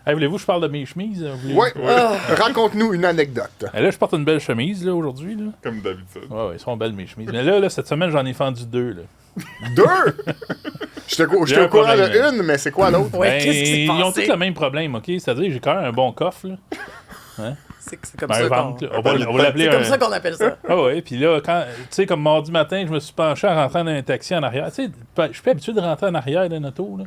Hey, voulez-vous que je parle de mes chemises? Ouais. Raconte-nous une anecdote. Là, je porte une belle chemise, là, aujourd'hui. Là. Comme d'habitude. Ouais, ils sont belles, mes chemises. Mais là, cette semaine, j'en ai fendu 2, là. 2? J'étais au courant de une, mais c'est quoi l'autre? Ouais, qu'est-ce qui s'est Ils ont passé? tous le même problème, OK? C'est-à-dire, j'ai quand même un bon coffre, là. C'est comme Ben, ça un qu'on... ventre, là. On va l'appeler C'est comme un... ça qu'on appelle ça. Ah ouais, puis là, tu sais, comme mardi matin, je me suis penché en rentrant dans un taxi en arrière. Tu sais, je suis pas habitué de rentrer en arrière d'un auto, là.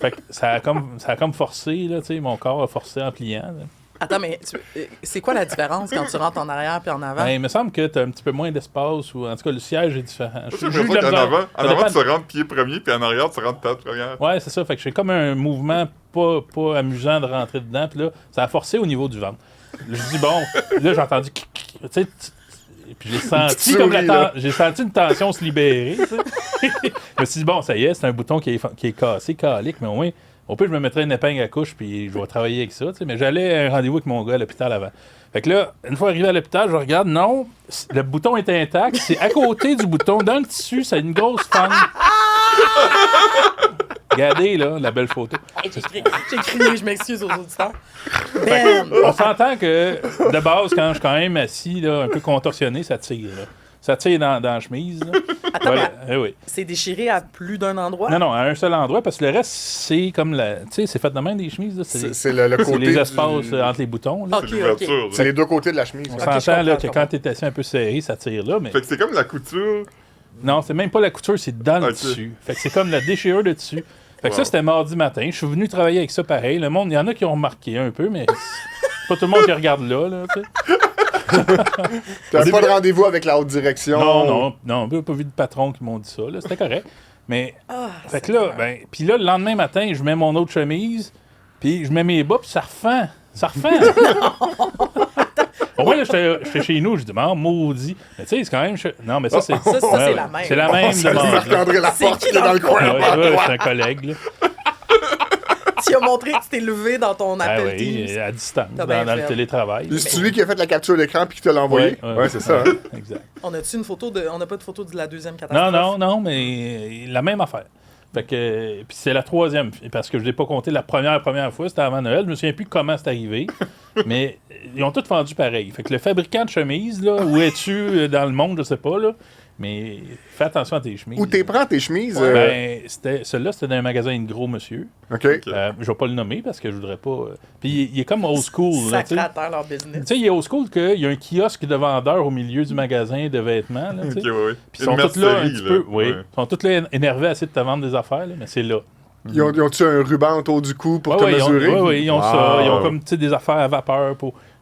Fait que ça a comme forcé, là, tu sais, mon corps a forcé en pliant, là. Attends, mais c'est quoi la différence quand tu rentres en arrière puis en avant? Ben, il me semble que t'as un petit peu moins d'espace, ou en tout cas, le siège est différent. C'est pour ça qu'en avant, tu rentres pied premier, puis en arrière, tu rentres tête première. Ouais, c'est ça. Fait que j'ai comme un mouvement pas amusant de rentrer dedans, puis là, ça a forcé au niveau du ventre. Je dis, bon, là, j'ai entendu... Tu sais, puis j'ai senti comme j'ai senti une tension se libérer, tu sais. Je me suis dit, bon, ça y est, c'est un bouton qui est cassé, calique, mais au moins, au pire, je me mettrais une épingle à couche, puis je vais travailler avec ça, tu sais. Mais j'allais à un rendez-vous avec mon gars à l'hôpital avant. Fait que là, une fois arrivé à l'hôpital, je regarde, non, le bouton est intact, c'est à côté du bouton, dans le tissu, ça a une grosse fente. Regardez, là, la belle photo. J'ai crié, je m'excuse aux auditeurs. Ben! On s'entend que, de base, quand je suis quand même assis, là, un peu contorsionné, ça tire, là. Ça tire dans la chemise, là. Attends, Voilà. Oui. c'est déchiré à plus d'un endroit? Non, à un seul endroit, parce que le reste, c'est comme la... Tu sais, c'est fait de même, des chemises, là. C'est le C'est côté les espaces entre les boutons, là. Ok, C'est l'ouverture. C'est les deux côtés de la chemise. On ouais. s'entend, je comprends, là, je que comprends. quand t'es assis un peu serré, ça tire là, mais... Fait que c'est comme la couture. Non, c'est même pas la couture, c'est dans le Ok. tissu. Fait que c'est comme la déchirure de tissu. Fait que ça, Wow. c'était mardi matin. Je suis venu travailler avec ça pareil. Le monde, il y en a qui ont remarqué un peu, mais c'est pas tout le monde qui regarde là, tu sais. T'avais pas de rendez-vous avec la haute direction? Non, j'ai pas vu de patron qui m'ont dit ça, là. C'était correct. Mais, fait que là, puis là, le lendemain matin, je mets mon autre chemise, puis je mets mes bas, puis ça refend. Ça refend. Au moins, là, j'étais chez nous, je dis, maudit. Mais tu sais, c'est quand même... Non, mais ça, c'est... Ça, c'est la même. C'est la même C'est de mardi. Marc-André Laforte qui est dans le coin. Ouais, c'est un collègue, là. Tu as montré que tu t'es levé dans ton Ah appel oui, Teams. à distance, T'as bien dans le fait. télétravail. C'est lui qui a fait la capture d'écran puis qui te l'a envoyé? Ouais, c'est ça. hein. Exact. On n'a pas de photo de la deuxième catastrophe? Non, mais la même affaire. Fait que, puis c'est la troisième, parce que je l'ai pas compté la première fois, c'était avant Noël. Je me souviens plus comment c'est arrivé, mais ils ont tous vendu pareil. Fait que le fabricant de chemises, là, où es-tu dans le monde, je sais pas, là, mais fais attention à tes chemises. Où t'es prends tes chemises? Ben, celui-là, c'était dans un magasin de gros monsieur. OK. Je vais pas le nommer parce que je voudrais pas... Puis il est comme old school. Là, tu Sacré sais. à terre leur Tu business. sais, il est old school qu'il y a un kiosque de vendeurs au milieu du magasin de vêtements. Là, tu sais. Ok, ouais. Puis ils sont tous là un petit peu. Oui. Ouais. Ils sont tous là énervés à essayer de te vendre des affaires, là, mais c'est là. Ils ont-tu un ruban autour du cou pour te Ouais, mesurer? Oui, ils ont Wow. ça. Ils ont comme tu sais, des affaires à vapeur.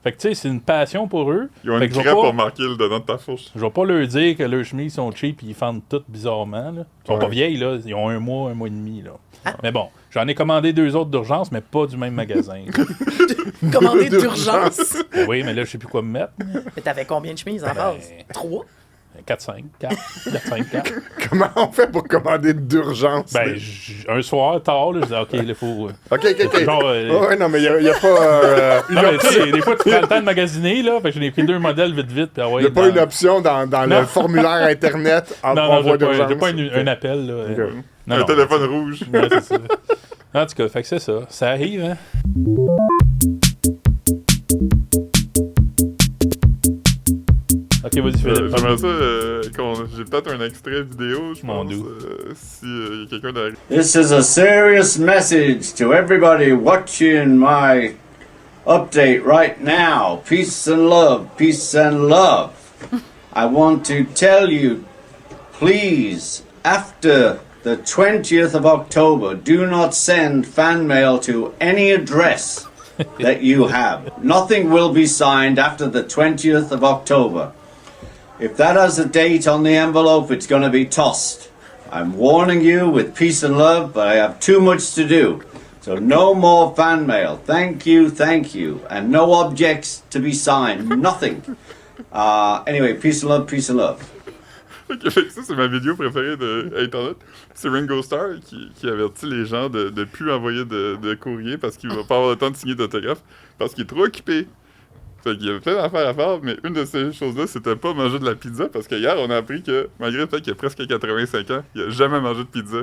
Fait que tu sais, c'est une passion pour eux. Ils ont Fait une que je vais crêpe pas- pour marquer le dedans de ta fourche. Je vais pas leur dire que leurs chemises sont cheap et ils fendent toutes bizarrement. Là. Ils sont pas vieilles, là. Ils ont un mois et demi. Là. Mais bon, j'en ai commandé 2 autres d'urgence, mais pas du même magasin. Commandé d'urgence. Oui, mais là, je sais plus quoi me mettre. Mais t'avais combien de chemises en base? 3? 4-5, 4. Comment on fait pour commander d'urgence? Ben, un soir, tard, là, je dis, OK, il faut... OK. Genre, Ouais, non, mais il n'y a, pas une non, mais tu option. sais, des fois, tu prends le temps de magasiner, là. Fait que j'en ai pris 2 modèles vite, puis ah ouais, Il n'y a pas une option dans le formulaire Internet en Non, envoi j'ai d'urgence. pas un appel, là. Ok. Non, Un non. téléphone rouge. Ouais, c'est ça. En tout cas, fait que c'est ça. Ça arrive, hein. OK, vas-y, Philippe. J'aimerais ça, j'ai peut-être un extrait vidéo, je Mon pense, doux. si y a quelqu'un derrière. This is a serious message to everybody watching my update right now. Peace and love, peace and love. I want to tell you, please, after the 20th of October, do not send fan mail to any address that you have. Nothing will be signed after the 20th of October. If that has a date on the envelope, it's going to be tossed. I'm warning you with peace and love, but I have too much to do. So no more fan mail. Thank you, and no objects to be signed. Nothing. Anyway, peace and love, peace and love. Ok, fait que ça, c'est ma vidéo préférée de Internet. C'est Ringo Starr qui avertit les gens de ne plus envoyer de courrier parce qu'il va pas avoir le temps de signer d'autographe parce qu'il est trop occupé. Fait qu'il y avait plein d'affaires à faire, mais une de ces choses-là, c'était pas manger de la pizza parce que hier, on a appris que, malgré le fait qu'il a presque 85 ans, il a jamais mangé de pizza.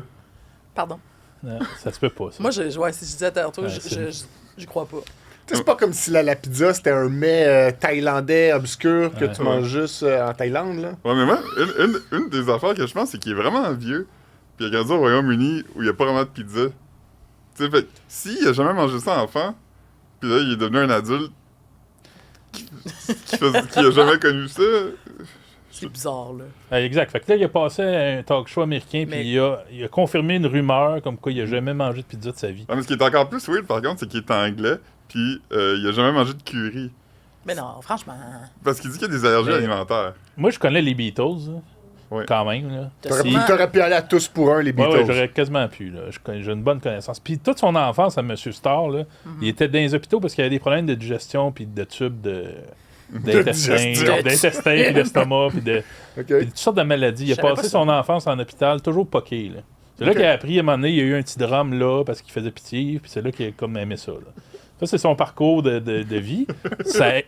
Pardon. Non, ça se peut pas, ça. Moi, si je disais tantôt, Ouais, j'y crois pas. C'est pas comme si la pizza, c'était un mets thaïlandais obscur que tu manges juste en Thaïlande, là. Ouais, mais moi, une des affaires que je pense, c'est qu'il est vraiment vieux, puis il a grandi au Royaume-Uni où il n'y a pas vraiment de pizza. Tu sais, fait s'il a jamais mangé ça enfant, puis là, il est devenu un adulte qui a jamais connu ça. C'est bizarre, là. Exact. Fait que là, il a passé à un talk show américain, Mais- puis il a confirmé une rumeur comme quoi il a jamais mangé de pizza de sa vie. Non, mais ce qui est encore plus weird, par contre, c'est qu'il est anglais, puis il a jamais mangé de curry. Mais non, franchement. Parce qu'il dit qu'il y a des allergies Mais- alimentaires. Moi, je connais les Beatles, là, Ouais. quand même. Là. T'aurais pu aller à tous pour un, les Ouais, Beatles. j'aurais quasiment pu. Là. J'ai une bonne connaissance. Puis toute son enfance à M. Starr, là, il était dans les hôpitaux parce qu'il avait des problèmes de digestion puis de tubes d'intestin, digestion. d'intestin puis d'estomac puis de OK. puis toutes sortes de maladies. Il a Je savais passé pas son enfance en hôpital, toujours poqué. Là. C'est là Ok. qu'il a appris, à un moment donné, il y a eu un petit drame là parce qu'il faisait pitié, puis c'est là qu'il a comme aimé ça. Là. Ça, c'est son parcours de vie.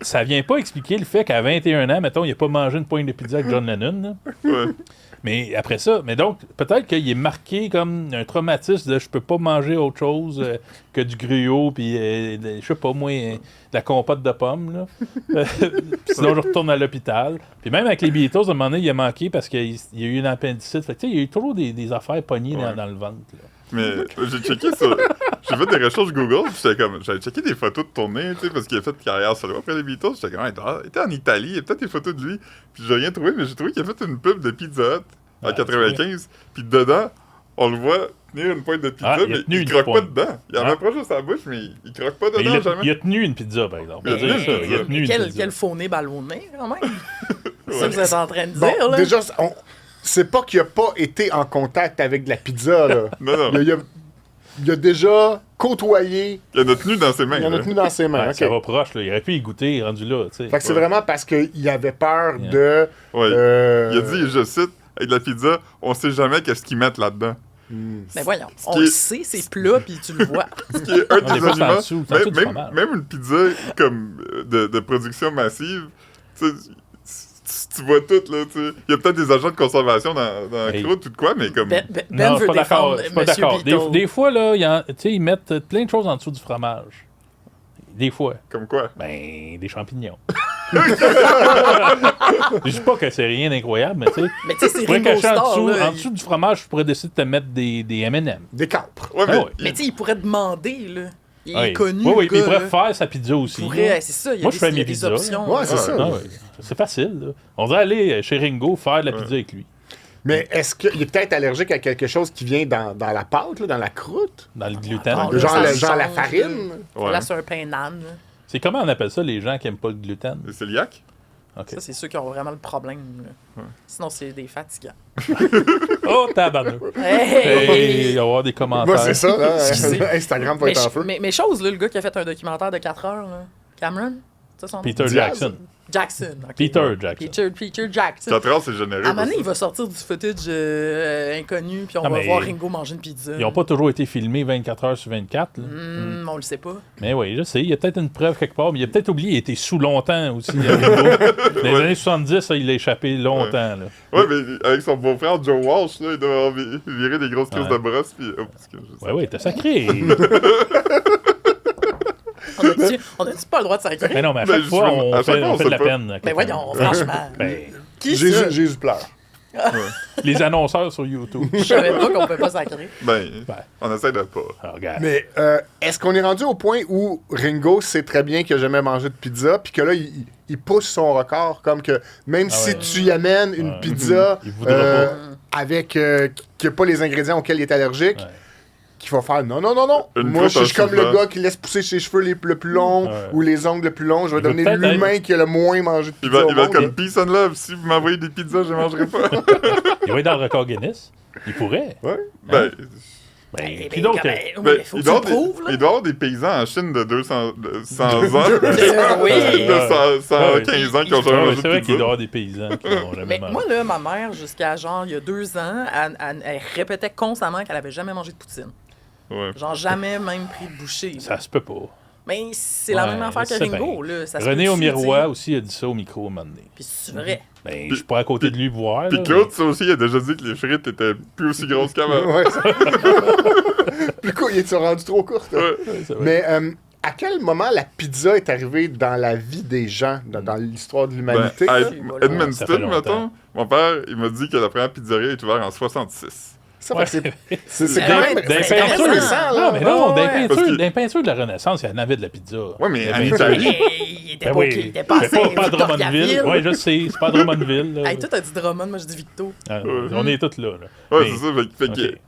Ça vient pas expliquer le fait qu'à 21 ans, mettons, il a pas mangé une poigne de pizza avec John Lennon. Là. Ouais. Mais après ça, mais donc, peut-être qu'il est marqué comme un traumatisme de je peux pas manger autre chose que du gruau, puis je sais pas, moi, de la compote de pommes, là. Puis sinon, je retourne à l'hôpital. Puis même avec les Beatles, à un moment donné, il a manqué parce qu'il y a eu une appendicite. Fait que, tu sais, il y a eu toujours des affaires pognées Ouais. dans le ventre, là. Mais j'ai checké ça. J'ai fait des recherches Google, puis j'avais checké des photos de tournée, tu sais, parce qu'il a fait carrière solo après les Beatles. J'étais comme, il était en Italie, il y a peut-être des photos de lui. Puis j'ai rien trouvé, mais j'ai trouvé qu'il a fait une pub de Pizza Hut en Ah, 95. Puis dedans, on le voit tenir une pointe de pizza, Ah, il a mais tenu il une croque pas pointe. dedans. Il en Ah. approche de sa bouche, mais il croque pas Mais dedans jamais. il a tenu une pizza, par exemple. Il a tenu une Ça, il a pizza. tenu une Quel pizza. faux nez ballonné, quand même. C'est ça que vous êtes en train de Bon, dire, là. déjà, c'est pas qu'il a pas été en contact avec de la pizza, là. Non, non. Il a déjà côtoyé, Il en a tenu dans ses mains. il en a là. tenu dans ses mains. Ouais, OK. ça va proche, là. Il aurait pu y goûter, rendu là, tu sais. Fait que c'est Ouais. vraiment parce qu'il avait peur Yeah. de... Ouais. euh, Il a dit, je cite, avec de la pizza, on sait jamais qu'est-ce qu'ils mettent là-dedans. Mais voyons, qui on est- le sait, c'est plat, puis tu le vois. Ce qui est un On est des pas en aliments, dessous du fromage. même une pizza comme de production massive, tu sais, tu vois tout, là, tu sais. Il y a peut-être des agents de conservation dans la Hey. croûte ou de quoi, mais comme... Ben Non, veut je suis pas d'accord. défendre Je suis pas Monsieur d'accord. Beatle. Des fois, là, tu sais, ils mettent plein de choses en dessous du fromage. Des fois. Comme quoi? Ben, des champignons. Je dis pas que c'est rien d'incroyable, mais tu sais, Mais tu sais, tu c'est pourrais Ringo cacher en Starr, dessous, là. en dessous du fromage, je pourrais décider de te mettre des M&M. Des capres. Ouais, Ah mais... ouais. Mais tu sais, il pourrait demander, là. Il Oui. est connu, Oui, oui, le puis il gars, pourrait là. faire sa pizza aussi. Il pourrait, là. c'est ça, il y a Moi, des, je fais il y a mes des pizzas. options. Ouais, c'est ça. Ah ouais. C'est facile, là. On devrait aller chez Ringo faire de la pizza avec lui. Mais est-ce qu'il est peut-être allergique à quelque chose qui vient dans la pâte, là, dans la croûte? Dans le gluten. Ah, là, Genre, ça genre la change, farine? Ouais. Là, c'est un pain d'âne. là. C'est comment on appelle ça, les gens qui aiment pas le gluten? C'est celiac? OK. Ça, c'est ceux qui ont vraiment le problème. là. Sinon, c'est des fatigants. Oh, tabarnak! Hey! Il va y avoir des commentaires. Moi, c'est ça, là. Excusez. Instagram va Mais, être en feu. mais chose, là, le gars qui a fait un documentaire de 4 heures, là. Cameron? C'est son nom? Peter Diaz. Jackson. Jackson. ok. Peter Jackson. Peter Jackson. 4 heures, c'est généreux. À un moment pour donné, ça. il va sortir du footage inconnu, puis on Ah, va mais- voir Ringo manger une pizza. Ils n'ont pas toujours été filmés 24 heures sur 24. Là. On le sait pas. Mais oui, je sais, il y a peut-être une preuve quelque part, mais il a peut-être oublié, il a été sous longtemps aussi. Dans les années 70, ça, il a échappé longtemps. Là. Ouais, mais avec son beau-frère Joe Walsh, là, il doit avoir viré des grosses crises Ouais. de brosse, puis... Oh, parce que je sais. Ouais, ouais, t'es sacré. On a-tu pas le droit de s'arrêter? Mais non, mais à Ben, chaque fois, justement, on à chaque fait, fois, on on fait de la sait pas. peine. à Mais quelqu'un. voyons, franchement. Ben, Qui ça? Jésus pleure. les annonceurs sur YouTube. Je savais pas qu'on peut pas sacrer. Ben, Ben. on essaie de pas. Ah, regarde. Mais est-ce qu'on est rendu au point où Ringo sait très bien qu'il a jamais mangé de pizza, puis que là, il pousse son record, comme que même si ouais. tu y amènes une Ouais. pizza Il voudra pas. avec qui n'a pas les ingrédients auxquels il est allergique, Ouais. qu'il va faire non. Une Moi, je croûte suis en comme le souvent. gars qui laisse pousser ses cheveux le plus longs Ouais. ou les ongles le plus longs. Je vais Il va devenir peut-être l'humain qui a le moins mangé de Il pizza. va au être monde. comme Peace and Love. Si vous m'envoyez des pizzas, je ne mangerai pas. Il va être dans le record Guinness. Il pourrait. Ouais. Ben, Ben, puis donc, ben, ben, oui, faut il, que tu doit le avoir prouves, là. il doit y avoir des paysans en Chine de 200 de 100 ans. Oui. De 115 ouais. ans qui ont Ouais, jamais mangé c'est de vrai qu'il doit y pizza. avoir des paysans qui n'ont jamais Mais mangé. moi, là, ma mère, jusqu'à genre, il y a 2 ans, elle répétait constamment qu'elle avait jamais mangé de poutine. Ouais. Genre, jamais même pris de bouchée. là. Ça se peut pas. Mais c'est la Ouais, même affaire je que sais Ringo, bien. là. Ça se René peut-tu, Aumirois tu sais? aussi a dit ça au micro à un moment donné. Puis c'est vrai. Ben, je suis pas à côté de lui pour voir. Puis là, Claude, ça aussi, il a déjà dit que les frites étaient plus aussi grosses qu'avant. Ouais. plus court. Ils sont rendus trop courts. Ouais. C'est vrai. Mais à quel moment la pizza est arrivée dans la vie des gens, dans l'histoire de l'humanité? À Ça fait Edmundston, longtemps. mettons, mon père, il m'a dit que la première pizzeria est ouverte en 66. Ça, Ouais. fait que c'est C'est quand quand même même- Des c'est quand même peintures, récent, non, mais non, Ouais, des ouais. Parce que- peintures, des peintures de la Renaissance, il y en avait de la pizza. Ouais, mais Des en peintures- Italie. Il était Ben pas, oui, il était c'est passé pas à Drummondville. Victoriaville. Oui, je sais, c'est pas à Drummondville. là. Hey, toi, t'as dit Drummond, moi, je dis Victo. Ah, on est tous là. Ouais, Mais- c'est ça. Fait que, ok.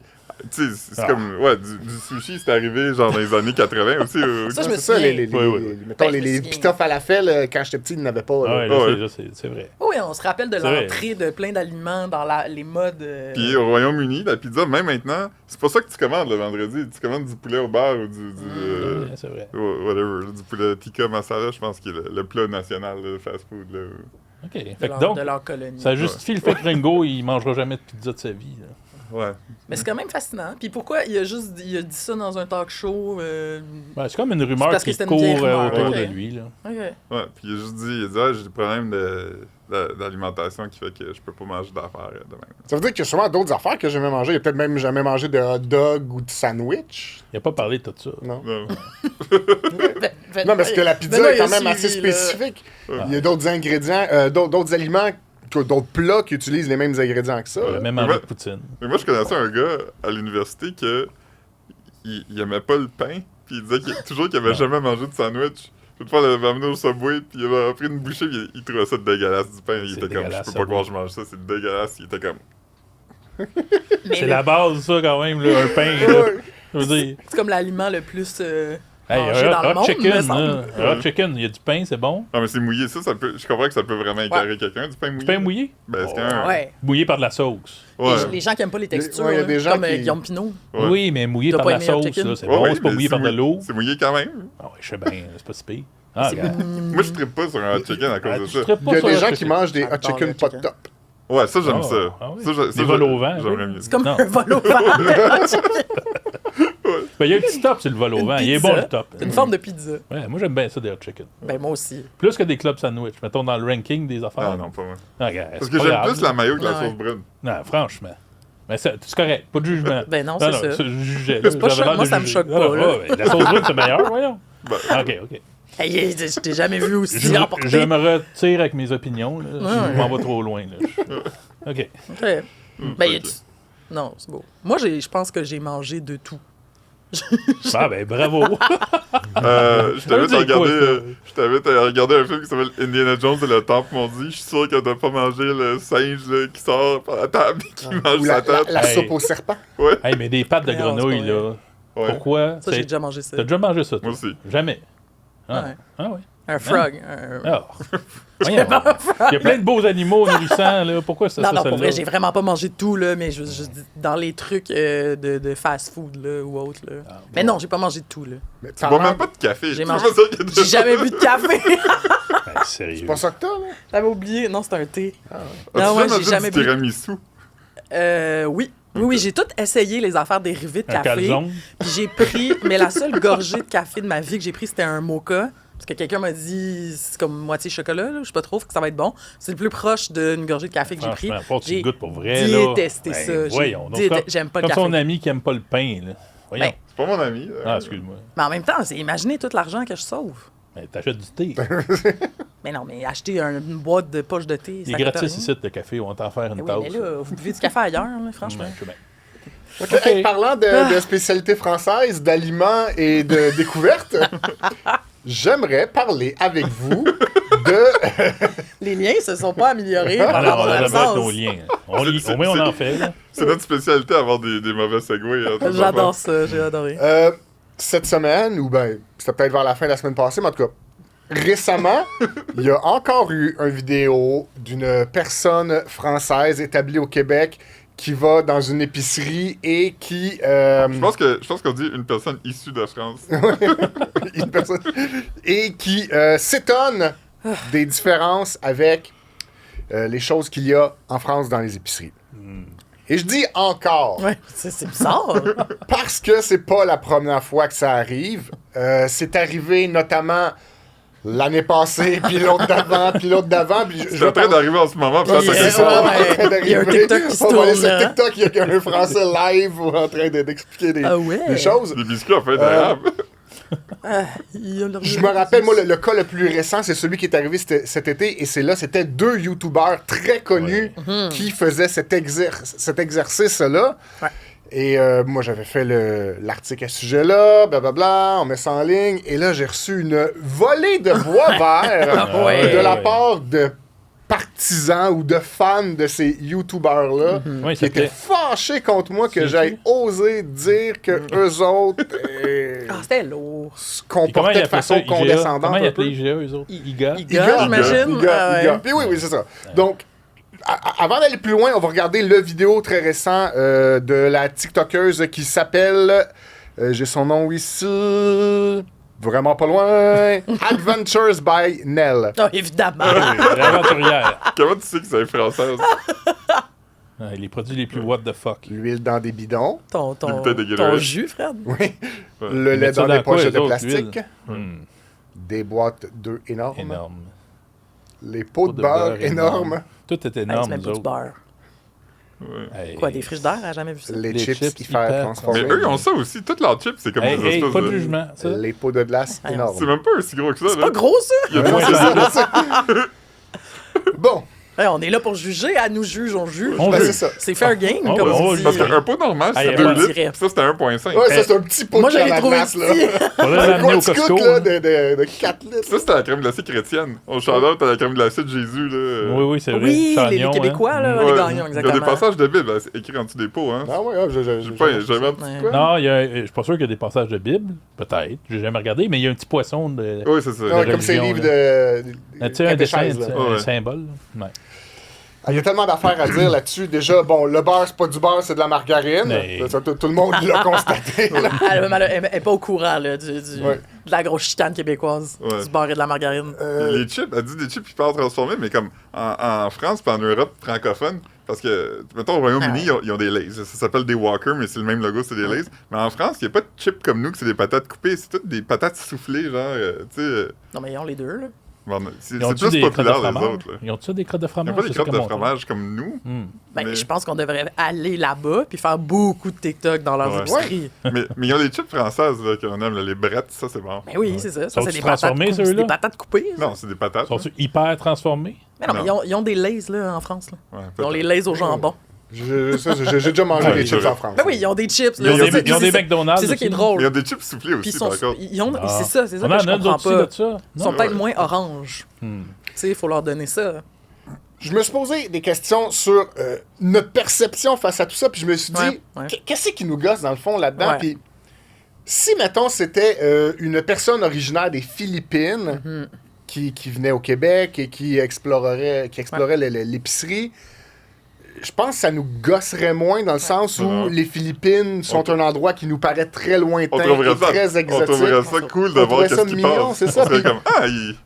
tu sais, c'est Ah. comme, ouais, du sushi, c'est arrivé genre dans les années 80 aussi. Ça, je me c'est ça, souviens. mettons, Ben, je me les souviens. pita falafel, quand j'étais petit, il n'y en avait pas. Ah, là. ouais, Ouais. je sais, c'est vrai. Oui, on se rappelle de C'est vrai. l'entrée de plein d'aliments dans les modes. Puis au Royaume-Uni, la pizza, même maintenant, c'est pas ça que tu commandes le vendredi. Tu commandes du poulet au bar ou du Ouais, c'est vrai. whatever, du poulet tikka masala, je pense, qui est le plat national de fast-food. Là. OK. de, Fait que leur, donc, de leur colonie. ça justifie le fait que Ringo, il mangera jamais de pizza de sa vie. là. Ouais. Mais c'est quand même fascinant. Puis pourquoi il a dit ça dans un talk show? Ouais, c'est comme une rumeur C'est parce que qui c'était une court vieille rumeur, autour ok. de lui. Là. OK. Ouais, puis il a juste dit, j'ai des problèmes d'alimentation qui fait que je peux pas manger d'affaires demain. Ça veut dire qu'il y a sûrement d'autres affaires que j'ai jamais mangées. Il a peut-être même jamais mangé de hot dog ou de sandwich. Il a pas parlé de tout ça. Non. Non. Non, parce que la pizza Ben non, est quand il a même assez suivi, là. spécifique. Il y a d'autres ingrédients, d'autres aliments, d'autres plats qui utilisent les mêmes ingrédients que ça. Il a même mangé de poutine. Mais moi, je connaissais un gars à l'université que il aimait pas le pain, puis il disait toujours qu'il avait jamais mangé de sandwich. Une fois, il avait amené au Subway, puis il avait pris une bouchée, puis il trouvait ça dégueulasse du pain. Il C'est était comme, je dégueulasse, peux pas Subway. croire que je mange ça, c'est dégueulasse. Il était comme, Mais C'est la base, ça, quand même, là, un pain. Là. Je veux dire, c'est comme l'aliment le plus hey, mangé dans le hot monde, me chicken, semble. là. Hot chicken, il y a du pain, c'est bon. ah, mais c'est mouillé, ça peut, je comprends que ça peut vraiment écœurer quelqu'un, du pain mouillé. Du pain mouillé? Ben, c'est quand même. Ouais. Mouillé par de la sauce. Ouais. Les gens qui aiment pas les textures, ouais, il y a là, des gens comme qui- Guillaume Pinot. Ouais. Oui, mais mouillé T'as par pas de la aimé hot sauce, chicken? là, c'est Ouais, bon. ouais, C'est pas mais mouillé par de l'eau. C'est mouillé quand même. Ah ouais, je sais bien, c'est pas si pire. Ah, C'est regarde. Moi, je trippe pas sur un hot chicken à cause de ça. Il y a des gens qui mangent des hot J'adore chicken le pas chicken. top. Ouais, ça, j'aime Ah, ça. ah oui. Ça, Des vols au vent, j'aimerais oui. mieux. C'est comme Non. un vol au vent. Ben, il y a un petit top sur le vol au vent. Il est bon, le top. C'est une forme de pizza. Ouais, moi, j'aime bien ça, des hot chicken. Ben, moi aussi. Plus que des clubs sandwich. Mettons dans le ranking des affaires. Ah non, pas moi. Ah, regarde, Parce c'est que pas j'aime grave. plus la mayo que la Ouais. sauce brune. Non, franchement. Mais c'est correct, pas de jugement. Ben non, c'est ça. Je jugeais. C'est pas J'avais choc- l'air moi, de ça me juger. choque Non, pas, non, là. ouais, la sauce brune, c'est meilleur, voyons. Ben, OK, OK. Hey, je t'ai jamais vu aussi Je emporté. me retire avec mes opinions. Là. Ouais. Je m'en vais trop loin. Là. OK. Ouais. Ben, ok. y a-tu- Non, c'est beau. Moi, je pense que j'ai mangé de tout. Ah ben, bravo. Je t'invite Ça veut à dire quoi, regarder, ça? je t'invite à regarder un film qui s'appelle Indiana Jones et le Temple maudit. Je suis sûr que t'as pas mangé le singe là, qui sort par la table et qui mange Ou sa tête. la Hey. soupe au serpent. Ouais. Hey, mais des pâtes de Mais non, grenouille, c'est pas là. Ouais. Pourquoi? Ça, j'ai déjà mangé ça. T'as déjà mangé ça, toi? Moi aussi. Jamais. Ah, Ouais. ah oui. Un frog. Ah. Voyons. Il y a plein de beaux animaux nourrissants, là. Pourquoi ça Non, ça, non, pour celle-là? vrai, j'ai vraiment pas mangé tout, là, mais je dis dans les trucs de fast-food, là, ou autre, là. Ah, Mais non, j'ai pas mangé de tout, là. Mais Tu bois même pas de café. J'ai C'est mangé- pas ça que J'ai jamais bu de café. Ben, sérieux. C'est pas ça que t'as, là? J'avais oublié. Non, c'est un thé. As-tu Non, ouais, jamais j'ai fait jamais du bu. tiramisu? Oui. Oui, j'ai tout essayé les affaires dérivées de Un café. calzone? Puis j'ai pris, mais la seule gorgée de café de ma vie que j'ai pris, c'était un mocha. Parce que quelqu'un m'a dit, c'est comme moitié chocolat, là, je sais pas trop, que ça va être bon. C'est le plus proche d'une gorgée de café que j'ai pris. Franchement, pas que tu J'ai goûtes pour vrai, là. détesté Ben, ça. Voyons. donc, J'aime pas le comme café. son ami qui aime pas le pain, là. Voyons. Ben, C'est pas mon ami. Ah, excuse-moi. Mais en même temps, c'est imaginer tout l'argent que je sauve. Ben, t'achètes du thé. Mais non, mais acheter une boîte de poche de thé, Il ça est coûte gratis rien. ici, le café. On va t'en faire une Mais tasse. oui, mais là, vous buvez du café ailleurs, là, franchement. Ouais, je sais bien. Ok, Ok. hey, parlant de spécialités françaises, d'aliments et de découvertes, j'aimerais parler avec vous de... Les liens se sont pas améliorés par Alors, on rapport a à jamais l'absence. nos liens. Au moins, on en fait. Là. C'est notre spécialité, avoir des mauvais segways. hein, J'adore ça, j'ai adoré. Cette semaine, ou ben, c'était peut-être vers la fin de la semaine passée, mais en tout cas, récemment, il y a encore eu une vidéo d'une personne française établie au Québec qui va dans une épicerie et qui... Je pense qu'on dit une personne issue de France. une personne- et qui s'étonne des différences avec les choses qu'il y a en France dans les épiceries. Et je dis encore, Ouais, c'est bizarre. parce que c'est pas la première fois que ça arrive. C'est arrivé notamment l'année passée, puis l'autre d'avant, puis l'autre d'avant. Puis C'est en train d'arriver en ce moment. Puis là, ça Yeah. fait C'est ça, ça. on est en train Il y a un d'arriver. TikTok qui se On va aller tourne, sur là. TikTok, il y a un Français live ou en train d'expliquer des, Ah ouais? des choses. Des biscuits en fait d'arabe. Je me rappelle, moi, le cas le plus récent, c'est celui qui est arrivé cet été, et c'était 2 YouTubers très connus qui faisaient cet exercice-là. Ouais. Et moi, j'avais fait l'article à ce sujet-là, blablabla, on met ça en ligne, et là, j'ai reçu une volée de bois vert Ah ouais. de la part de partisans ou de fans de ces YouTubers-là Oui, qui étaient fâchés contre moi que C'est j'aille qui? oser dire que eux autres Ah, c'était lourd. se Puis comment comportaient ils de appelaient ça, façon IGA? condescendante. Comment ils un peu. appelaient IGA, eux autres? IGA? IGA, j'imagine. Ah ouais. Puis oui, c'est ça. Donc, avant d'aller plus loin, on va regarder le vidéo très récent de la TikTokeuse qui s'appelle, j'ai son nom ici, vraiment pas loin, Adventures by Nell. Ah, évidemment. L'aventurière. Comment tu sais que c'est française? Les produits les plus what the fuck. L'huile dans des bidons, Ton bouteille de Gatorade. jus, Fred. oui. Le Ils lait mettent ça dans dans des quoi, poches eux de autres, plastique, l'huile? Hmm, des boîtes d'œufs énormes, énorme. les pots de beurre énormes, Tout est Hey, énorme, c'est même nous pas du autres. beurre. Ouais. Hey. Quoi, des frigidaires? Elle a jamais vu ça? les Les chips chips hyper hyper transformés, Mais eux, ils ont ça aussi. Toutes leurs chips, c'est comme Hey, des hey, espèces pas de de... jugement, ça. les pots de glace Hey, énormes. C'est même pas aussi gros que ça, C'est là. pas gros, ça? Il y a Ouais, des- ça- Bon, Hey, on est là pour juger. Elle nous juge, on juge. On ben, juge. c'est ça. C'est fair game, Oh, comme ouais, on on va dit. Parce qu'un pot normal, Hey, c'est on 2 dirait. litres. Ça, c'était 1,5. Ouais, ça, c'est un petit pot Moi, de je l'ai trouvé glace, là. petit. Faudrait Un l'amener au petit Costco. cook, là, hein. de 4 litres. Ça, c'était la crème glacée chrétienne. On shout-out à la crème glacée de Jésus, là. Oui, oui, c'est vrai. Oui, les Chagnon, Québécois, hein. là, Ouais. les gagnants, Il y a des exactement. passages de Bible écrits en dessous des pots, hein. Ah ouais, ouais, J'ai pas jamais Ouais. entendu quoi. Non, je suis pas sûr qu'il y a des passages de Bible. Peut-être. J'ai jamais regardé, mais il y a un petit poisson de. Oui, c'est ça. Ouais, comme ces religion, livres Tu sais, un dessin, catéchèse, là. tu sais, Ouais. un symbole. Ouais. Ah, il y a tellement d'affaires à dire là-dessus. Déjà, bon, le beurre, c'est pas du beurre, c'est de la margarine. Mais- Ça, tout le monde l'a constaté. là. Elle est pas au courant là, Ouais. de la grosse chicane québécoise, Ouais. du beurre et de la margarine. Les chips, elle dit des chips hyper transformés, mais comme en France et en Europe francophone, parce que, mettons, au Royaume-Uni, ils ont des Lays. Ça s'appelle des Walker, mais c'est le même logo, c'est des Lays. Mais en France, il n'y a pas de chips comme nous, que c'est des patates coupées. C'est toutes des patates soufflées, genre, tu sais. Non, mais ils ont les deux, là. Bon, c'est Ils ont-tu plus des crottes de populaire, les fromage? autres. Là. Ils ont-tu des crottes de Il n'y fromage? a pas des C'est crottes ça de comme on fromage comme nous, Hmm. Ben, Mais- je pense qu'on devrait aller là-bas puis faire beaucoup de TikTok dans leurs Ouais. épiceries. mais ils ont des chips françaises là, qu'on aime, là, les brettes, ça c'est bon. Ben oui, c'est ça. Ça, Sont-ils c'est des patates, transformés, c'est ceux-là? des patates coupées. ça. Non, c'est des patates. Sont-ils hyper transformés? Mais non, mais Non. ils ont des lays, là, en France. Là. Ouais, Ils ont peut-être. les lays au jambon. J'ai déjà mangé Ouais, des chips j'aurais- en France. Ben oui, ils ont des chips. Ils Là, ont c'est des, ça- ils ont c'est des ça- McDonald's. C'est ça qui est aussi. drôle. Mais ils ont des chips soufflés Puis aussi, ils sont, par contre. ils ont, Ah. c'est ça On que je en a comprends d'autres aussi pas. de ça. Ils sont Non. peut-être moins orange. Hmm. Tu sais, il faut leur donner ça. Je me suis posé des questions sur notre perception face à tout ça, puis je me suis dit, Ouais, ouais. qu'est-ce qui nous gosse dans le fond là-dedans? Ouais. Puis si, mettons, c'était une personne originaire des Philippines Mhm. qui venait au Québec et qui explorait l'épicerie, je pense que ça nous gosserait moins dans le sens où Ouais. les Philippines sont un endroit qui nous paraît très lointain On et trouverait très ça exotique. cool On de voir trouverait ça qu'est-ce qui mignon, passe. c'est ça, On serait puis- comme,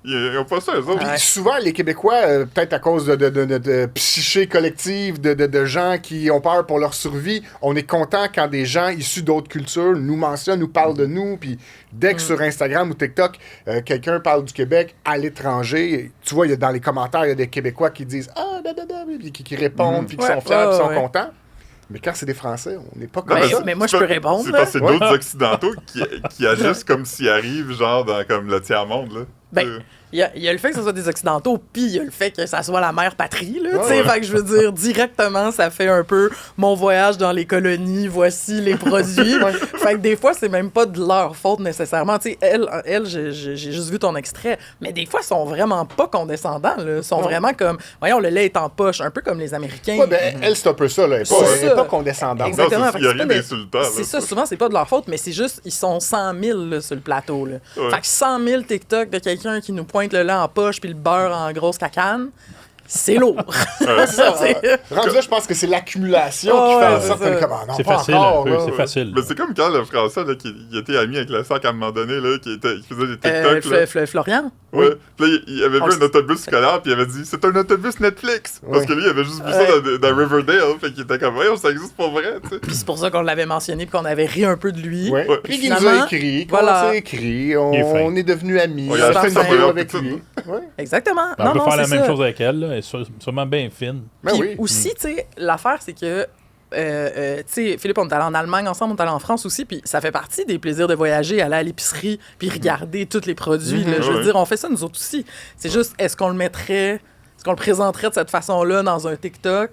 ils ont pas ça, eux autres. Puis Ouais. souvent, les Québécois, peut-être à cause de psyché collective, de gens qui ont peur pour leur survie, on est content quand des gens issus d'autres cultures nous mentionnent, nous parlent de nous. Puis dès que sur Instagram ou TikTok, quelqu'un parle du Québec à l'étranger, tu vois, dans les commentaires, il y a des Québécois qui disent « Ah, puis qui répondent, puis qui Ouais, sont fiers, ouais, puis sont ouais. contents. » Mais quand c'est des Français, on n'est pas comme Ben, ça. mais moi, je peux répondre. C'est là. parce que c'est Ouais. d'autres Occidentaux qui agissent comme s'ils arrivent, genre, dans comme le tiers-monde, là. Ben, il y a le fait que ce soit des Occidentaux, puis il y a le fait que ça soit la mère patrie, là, tu sais. Ouais. Fait que je veux dire, directement, ça fait un peu mon voyage dans les colonies, voici les produits. Fait que des fois, c'est même pas de leur faute nécessairement. Tu sais, elle j'ai juste vu ton extrait, mais des fois, ils sont vraiment pas condescendants, là. Ils sont Non. vraiment comme, voyons, le lait est en poche, un peu comme les Américains. Ouais, ben, elle, c'est un peu ça. Là. Elle C'est n'est ça. pas condescendante. Exactement. Non, Fait il y a que c'est rien pas des- d'insultant, là. C'est ça, souvent, c'est pas de leur faute, mais c'est juste, ils sont 100 000 là, sur le plateau. Là. Ouais. Fait que 100 000 TikTok de quelqu'un qui nous pointe le lait en poche puis le beurre en grosse cacane. c'est lourd. Ouais, c'est ça. C'est- Rendu là, je pense que c'est l'accumulation Oh, qui fait ouais, en sorte c'est que, ça. comme, ah non, C'est pas facile encore, un peu, là. c'est facile. Mais c'est comme quand le Français là, qui était ami avec le sac à un moment donné, là, qui faisait des Euh, TikTok. là. Florian? Ouais. Puis là, il avait On vu le un autobus scolaire, puis il avait dit c'est un autobus Netflix. Parce Ouais. que lui, il avait juste vu ça Ouais. dans Riverdale. Fait qu'il était comme, ouais, ça existe pour vrai, tu sais. Puis c'est pour ça qu'on l'avait mentionné, puis qu'on avait ri un peu de lui. Ouais. Ouais. Puis il nous Finalement, a écrit, qu'on voilà. s'est écrit, Il est fin. on est devenus amis, Ouais, on il a a fait une fait vidéo ça, avec tout lui. Ouais. Exactement. On peut faire la c'est même ça. chose avec elle, là. Elle est sûrement bien fine. Ben Puis oui. aussi, tu sais, l'affaire, c'est que, tu sais, Philippe, on est allé en Allemagne ensemble, on est allé en France aussi, puis ça fait partie des plaisirs de voyager, aller à l'épicerie, puis regarder tous les produits. là. Je veux Ouais. dire, on fait ça nous autres aussi. C'est juste, est-ce qu'on le présenterait de cette façon-là dans un TikTok?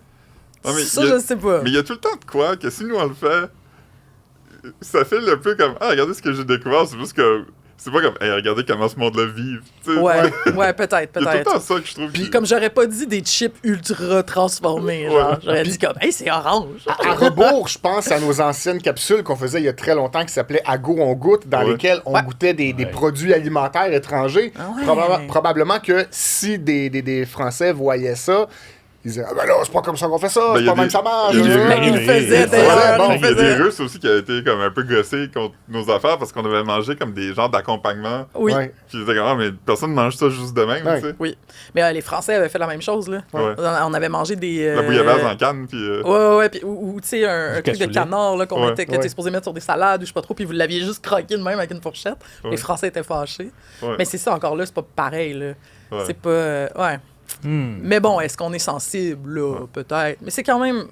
Non, mais Ça, il y a- je sais pas. Mais il y a tout le temps de quoi que si nous on le fait, ça fait un peu comme ah, regardez ce que j'ai découvert, c'est juste que. C'est pas comme hey, regardez comment ce monde-là vit. Tu sais. Ouais, ouais, peut-être, Il y a tout le peut-être. temps ça que je trouve. Puis comme j'aurais pas dit des chips ultra transformés, genre, j'aurais dit comme, hey, c'est orange. À rebours, je pense à nos anciennes capsules qu'on faisait il y a très longtemps qui s'appelaient À go, on goûte, dans Ouais. lesquelles on Ouais. goûtait des produits alimentaires étrangers. Ah ouais. Probablement que si des Français voyaient ça, ils disaient ah ben là, c'est pas comme ça qu'on fait ça, Ben, c'est y a pas même des- ça marche. y a des- hein. Mais il le faisait Ouais, d'ailleurs, bon, il Il y le a des faisait. Russes aussi qui avaient été comme un peu gossés contre nos affaires parce qu'on avait mangé comme des genres d'accompagnement. Oui, Ouais. Puis ils étaient comme ah, mais personne ne mange ça juste de même, Ouais. tu sais. oui. Mais les Français avaient fait la même chose, là. Ouais. On avait mangé des... La bouillabaisse en canne, puis. Ouais, puis, ou tu sais, un truc de cassoulet. canard là, qu'on Ouais. mettait, que Ouais. t'es supposé mettre sur des salades ou je sais pas trop, puis vous l'aviez juste croqué de même avec une fourchette. Ouais. Les Français étaient fâchés. Ouais. Mais c'est ça, encore là, c'est pas pareil, là. Ouais. C'est pas... ouais. Mais bon, est-ce qu'on est sensible, là? Peut-être. Mais c'est quand même...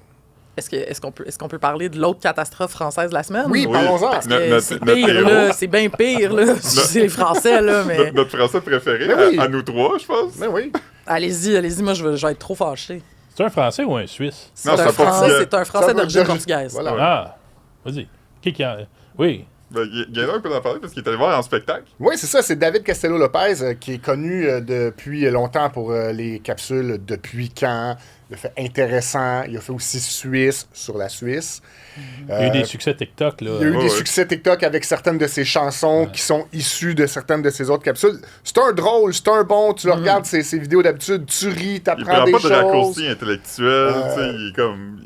Est-ce qu'on peut parler de l'autre catastrophe française de la semaine? Oui, Oui. parlons-en. Parce que Notre- c'est notre pire, héros. là. C'est bien pire, là. C'est les Français, là, mais... Notre Français préféré, Ben oui. à nous trois, je pense. Ben oui. Allez-y, moi, je vais être trop fâché. C'est un Français ou un Suisse? Non, c'est un Français, Portugais. c'est un Français Ça veut d'origine dire- portugaise. Voilà. Ah, vas-y. Qui a... Oui. Ben, Gaëtan peut en parler parce qu'il est allé voir en spectacle. Oui, c'est ça, c'est David Castello-Lopez qui est connu depuis longtemps pour les capsules Depuis quand. Il a fait Intéressant, il a fait aussi Suisse sur la Suisse. Il y a eu des succès TikTok, là. Il y a eu Ouais, des ouais. succès TikTok avec certaines de ses chansons qui sont issues de certaines de ses autres capsules. C'est un drôle, c'est un bon, tu le regardes ses vidéos d'habitude, tu ris, Il t'apprends prend des pas de choses. raccourcis intellectuels, tu sais, il est comme.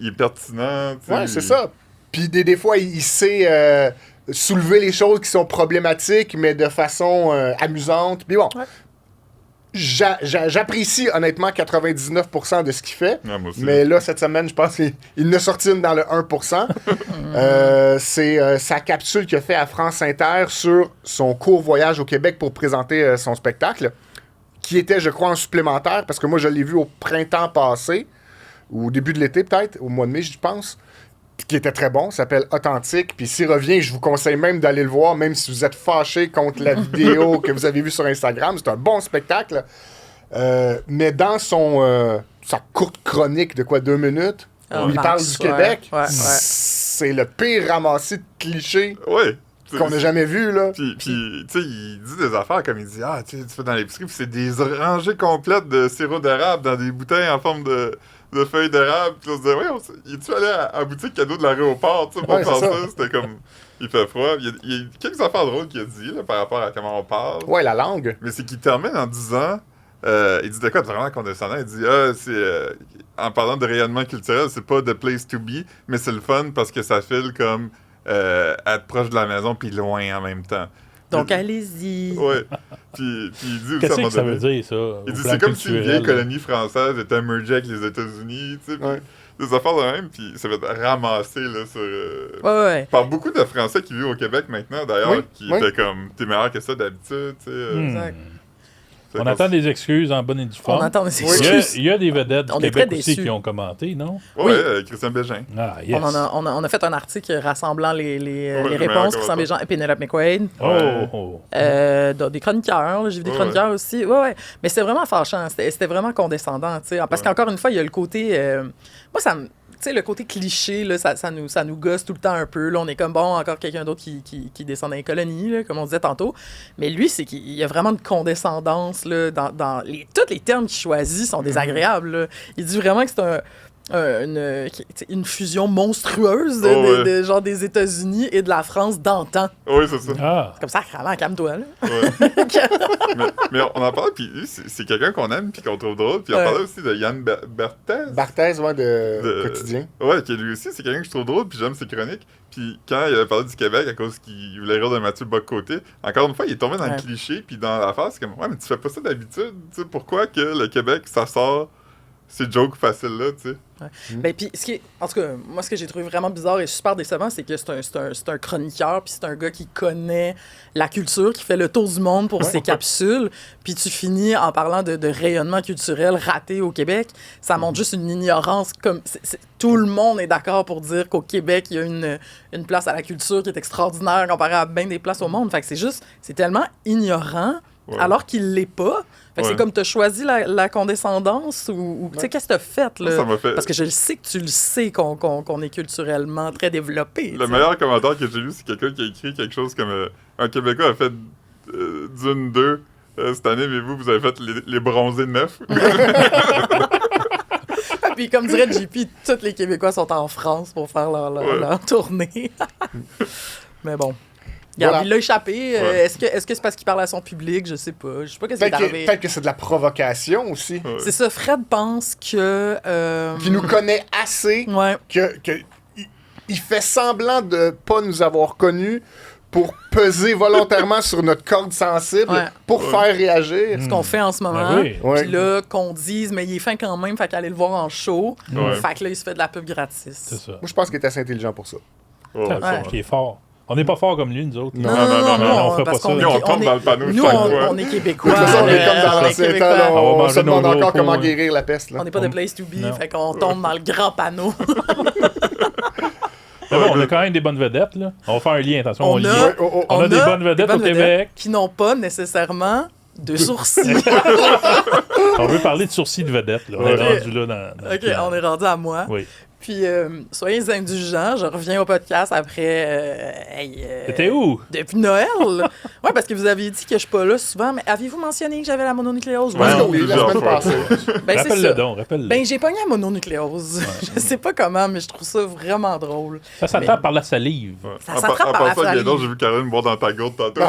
Il est pertinent, tu sais. Ouais, c'est ça. Puis des fois, il sait soulever les choses qui sont problématiques, mais de façon amusante. Puis bon, Ouais. j'apprécie honnêtement 99% de ce qu'il fait. Ouais, moi aussi. Mais là, cette semaine, je pense qu'il ne sortit une dans le 1%. C'est sa capsule qu'il a fait à France Inter sur son court voyage au Québec pour présenter son spectacle, qui était, je crois, en supplémentaire, parce que moi, je l'ai vu au printemps passé, ou au début de l'été peut-être, au mois de mai, je pense, puis qui était très bon, s'appelle Authentique. Puis s'il revient, je vous conseille même d'aller le voir, même si vous êtes fâché contre la vidéo que vous avez vue sur Instagram. C'est un bon spectacle. Mais dans sa courte chronique de 2 minutes, où il parle du Québec, ouais. c'est le pire ramassis de clichés Ouais. qu'on n'a jamais vu, là. Puis tu sais, il dit des affaires comme il dit ah, tu sais, tu fais dans l'épicerie, puis c'est des rangées complètes de sirop d'érable dans des bouteilles en forme de feuilles d'érable. Puis on se disait, ouais, il est-tu allé à la boutique cadeau de l'aéroport, tu sais, pour Ouais, faire c'est ça? ça. C'était comme, il fait froid. Il y a quelques affaires drôles qu'il a dit, là, par rapport à comment on parle. Ouais, la langue. Mais c'est qu'il termine en disant, il dit de quoi de vraiment condescendant. Il dit, en parlant de rayonnement culturel, c'est pas the place to be, mais c'est le fun parce que ça file comme être proche de la maison puis loin en même temps. Donc, allez-y. Ouais. Puis il dit aussi à un Qu'est-ce moment que ça donné- veut dire, ça? Il au dit plan c'est comme si une vieille culturel? colonie française était mergée avec les États-Unis, tu sais, puis Ouais. des affaires de même, puis ça va être ramassé là, sur, Ouais. par beaucoup de Français qui vivent au Québec maintenant, d'ailleurs, Oui, qui oui. étaient comme t'es meilleur que ça d'habitude, tu sais. Exact. Fait On qu'on- attend des excuses en bonne et due On forme. attend des Il y a- excuses. il y a des vedettes On du est très Québec aussi déçus. qui ont commenté, non? Ouais, Oui. Christian Bégin. Ah, yes. On a fait un article rassemblant les Ouais, réponses, meilleur Christian Bégin et Penelope McQuaid. Oh, Ouais. oh. Des chroniqueurs, là, j'ai vu des Ouais, chroniqueurs aussi. Ouais. Mais c'était vraiment fâchant, c'était vraiment condescendant, tu sais. Parce Ouais. qu'encore une fois, il y a le côté... moi, ça me... Tu sais, le côté cliché, là, ça nous gosse tout le temps un peu. Là, on est comme, bon, encore quelqu'un d'autre qui descend dans les colonies, là, comme on disait tantôt. Mais lui, c'est qu'il y a vraiment une condescendance là, dans tous les termes qu'il choisit sont désagréables. Là. Il dit vraiment que c'est une fusion monstrueuse de genre des États-Unis et de la France d'antan. Oui, c'est ça. Ah, Comme ça, crâle, calme-toi, là. Ouais. mais on en parle, puis lui, c'est quelqu'un qu'on aime puis qu'on trouve drôle. Puis on parlait aussi de Yann Barthès. Barthès, ouais, de Quotidien. Ouais, qui lui aussi, c'est quelqu'un que je trouve drôle, puis j'aime ses chroniques. Puis quand il avait parlé du Québec à cause qu'il voulait rire de Mathieu Bock-Côté, encore une fois, il est tombé dans le cliché, puis dans l'affaire, c'est comme, ouais, mais tu fais pas ça d'habitude. Tu sais, pourquoi que le Québec, ça sort ces jokes faciles-là, tu sais? Ouais. Ben, puis, en tout cas, moi, ce que j'ai trouvé vraiment bizarre et super décevant, c'est que c'est un chroniqueur, puis c'est un gars qui connaît la culture, qui fait le tour du monde pour ses capsules, puis tu finis en parlant de rayonnement culturel raté au Québec. Ça montre juste une ignorance. Comme tout le monde est d'accord pour dire qu'au Québec, il y a une place à la culture qui est extraordinaire comparée à bien des places au monde. Fait que c'est tellement ignorant, alors qu'il l'est pas. Fait que c'est comme tu as choisi la condescendance ou tu sais, qu'est-ce que tu as fait, là? Ça m'a fait... Parce que je le sais que tu le sais qu'on est culturellement très développé. Le meilleur commentaire que j'ai lu, c'est quelqu'un qui a écrit quelque chose comme un Québécois a fait Dune 2 cette année, mais vous avez fait les bronzés 9. Puis comme dirait JP, tous les Québécois sont en France pour faire leur tournée. Mais bon. Regarde, il l'a échappé. Est-ce que c'est parce qu'il parle à son public? Je sais pas. Je sais pas qu'est-ce qui est arrivé. Peut-être que c'est de la provocation aussi. Ouais. C'est ça. Fred pense que... Qu'il nous connaît assez que il fait semblant de pas nous avoir connus pour peser volontairement sur notre corde sensible pour faire réagir. Ce qu'on fait en ce moment. Ben oui. Puis là, qu'on dise, mais il est fin quand même, fait qu'aller le voir en show. Fait que là, il se fait de la pub gratis. c'est ça. Moi, je pense qu'il est assez intelligent pour ça. Qui est fort. On n'est pas fort comme lui, nous autres. Non, on fait parce pas ça. Nous, on tombe dans le panneau Nous, chaque fois. on est Québécois. De toute façon, on est comme dans on est l'ancien Québécois. temps, là, On va on manger se demande nos gros encore comment pots, guérir la peste. Là. On n'est pas de place to be, Non. fait qu'on tombe dans le grand panneau. Mais bon, on a quand même des bonnes vedettes, là. On va faire un lien, attention, on lit. On a des bonnes vedettes au Québec. Qui n'ont pas nécessairement de sourcils. On veut parler de sourcils de vedettes, là. On est rendu là dans OK, on est rendu à moi. Oui. Puis, soyez indulgents, je reviens au podcast après... T'étais où? Depuis Noël. Oui, parce que vous aviez dit que je suis pas là souvent, mais aviez-vous mentionné que j'avais la mononucléose? Ouais, Oui, la plusieurs semaine fois. passée. Ben, c'est Rappelle-le ça. donc, rappelle-le. Ben, j'ai pogné la mononucléose. Je sais pas comment, mais je trouve ça vraiment drôle. Ça s'attrape par la salive. Ça s'attrape par la passant, salive. j'ai vu Caroline boire dans ta gourde tantôt.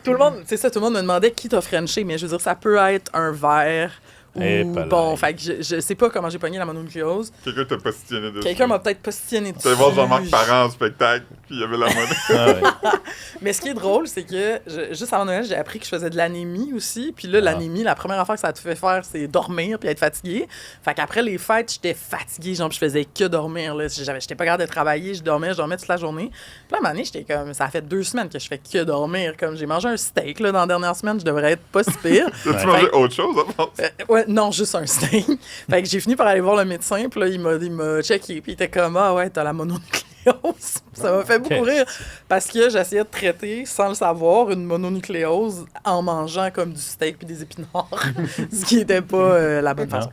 Tout le monde, c'est ça, tout le monde me demandait qui t'a frenché, mais je veux dire, ça peut être un verre ou bon, fait que je sais pas comment j'ai pogné la mononucléose. Quelqu'un t'a positionné dessus. Quelqu'un m'a peut-être positionné dessus. Tu allais voir Jean-Marc Parent en spectacle, puis il y avait la monnaie. Ah ouais. Mais ce qui est drôle, c'est que juste avant Noël, j'ai appris que je faisais de l'anémie aussi. Puis là, l'anémie, la première affaire que ça te fait faire, c'est dormir puis être fatigué. Fait qu'après les fêtes, j'étais fatiguée. Genre, je faisais que dormir. Là. J'étais pas capable de travailler. Je dormais toute la journée. Puis là, à un moment donné, j'étais comme... Ça fait 2 semaines que je fais que dormir. Comme j'ai mangé un steak là, dans la dernière semaine. Je devrais être pas si pire. As-tu mangé autre chose avant? Ouais, non, juste un steak. Fait que j'ai fini par aller voir le médecin. Puis là, il m'a checké. Puis il était comme, ah ouais, t'as la mononucléose. Ça m'a fait beaucoup rire parce que j'essayais de traiter, sans le savoir, une mononucléose en mangeant comme du steak puis des épinards, ce qui n'était pas la bonne façon.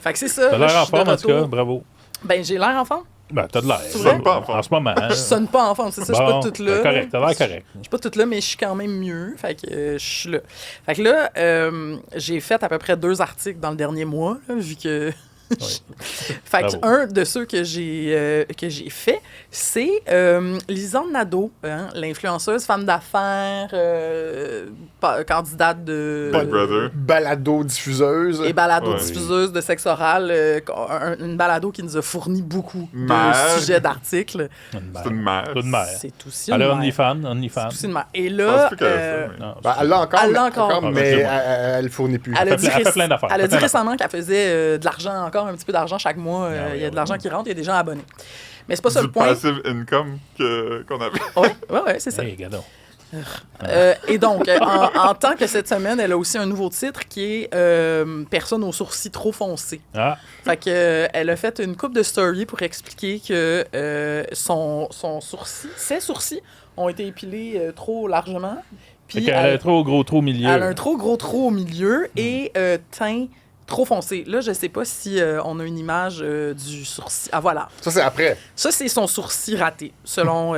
Fait que c'est ça. T'as là, l'air je en suis de forme, en tout cas. retour. Bravo. Ben, j'ai l'air en forme. Ben, t'as de l'air. C'est vrai? Pas en forme. En ce moment. Je sonne pas en forme, c'est ça, je suis pas toute là. Correct, t'as l'air correct. Je suis pas toute là, mais je suis quand même mieux. Fait que je suis là. Fait que là, j'ai fait à peu près 2 articles dans le dernier mois, là, vu que... Fait que un de ceux que j'ai fait, c'est Lisanne Nadeau, hein, l'influenceuse femme d'affaires, candidate de Big Brother. Balado-diffuseuse. et balado-diffuseuse de sexe oral, une balado qui nous a fourni beaucoup Mère. de sujets d'articles. C'est une mère. C'est une mère. C'est aussi une Elle a mère. OnlyFans. C'est aussi une mère. Et Je là, pense plus qu'elle a ça, mais- Non, Elle l'a encore, Elle l'a encore. mais excuse-moi. elle fournit plus. elle a dit, elle fait plein d'affaires. elle a Elle fait dit plein récemment qu'elle faisait de l'argent, encore un petit peu d'argent chaque mois. Il y a de l'argent qui rentre, il y a des gens abonnés. Mais c'est pas ça Du le point. passive income qu'on avait. Ouais, c'est ça. Hey, gadon. Et donc, en tant que cette semaine, elle a aussi un nouveau titre qui est Personne aux sourcils trop foncés. Ah, Fait que, elle a fait une couple de stories pour expliquer que ses sourcils ont été épilés trop largement. fait Puis qu'elle a un trop gros trou au milieu. elle a un trop gros trou au milieu et teint trop foncé. Là, je sais pas si on a une image du sourcil. Ah, voilà. Ça, c'est après. Ça, c'est son sourcil raté, selon